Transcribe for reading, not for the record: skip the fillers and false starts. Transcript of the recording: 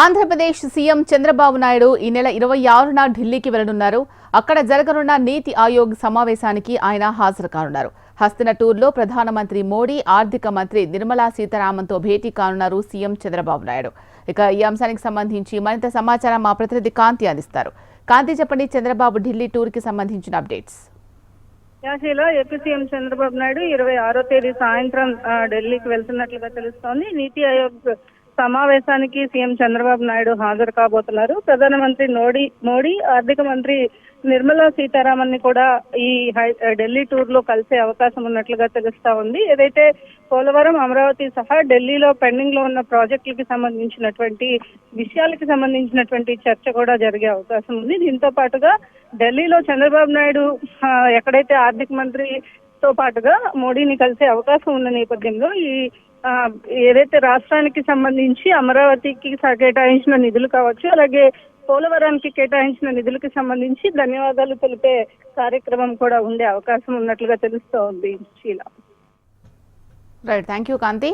Andhra Pradesh CM Chandrababu Naidu ఈ నెల 26న ఢిల్లీకి వెళ్లనున్నారు. అక్కడ జరగనున్న నీతి ఆయోగ్ సమావేశానికి ఆయన హాజరు కానున్నారు. హస్తిన టూర్లో ప్రధానమంత్రి మోడీ, ఆర్థిక మంత్రి నిర్మలా సీతారామన్తో భేటీ కానున్నారు సీఎం చంద్రబాబు నాయుడు. ఇక ఈ అంశానికి సంబంధించి మరింత సమాచారం మా ప్రతినిధి కాంతి అందిస్తారు. కాంతి, చెప్పండి, చంద్రబాబు ఢిల్లీ టూర్ కి సంబంధించిన అప్డేట్స్. యాసీలో ఏపీ సీఎం చంద్రబాబు నాయుడు 26వ తేదీ సాయంత్రం ఢిల్లీకి వెళ్తున్నట్లుగా తెలుస్తోంది. నీతి ఆయోగ్ సమావేశానికి సీఎం చంద్రబాబు నాయుడు హాజరు కాబోతున్నారు. ప్రధానమంత్రి మోడీ, ఆర్థిక మంత్రి నిర్మలా సీతారామన్ ని కూడా ఈ ఢిల్లీ టూర్ లో కలిసే అవకాశం ఉన్నట్లుగా తెలుస్తా ఉంది. ఏదైతే పోలవరం, అమరావతి సహా ఢిల్లీలో పెండింగ్ లో ఉన్న ప్రాజెక్టులకి సంబంధించినటువంటి విషయాలకి సంబంధించినటువంటి చర్చ కూడా జరిగే అవకాశం ఉంది. దీంతో పాటుగా ఢిల్లీలో చంద్రబాబు నాయుడు ఎక్కడైతే ఆర్థిక మంత్రితో పాటుగా మోడీని కలిసే అవకాశం ఉన్న నేపథ్యంలో ఏదైతే రాష్ట్రానికి సంబంధించి అమరావతికి కేటాయించిన నిధులు కావచ్చు, అలాగే పోలవరానికి కేటాయించిన నిధులకు సంబంధించి ధన్యవాదాలు తెలిపే కార్యక్రమం కూడా ఉండే అవకాశం ఉన్నట్లుగా తెలుస్తోంది. Sheela. Right, thank you Kanthi.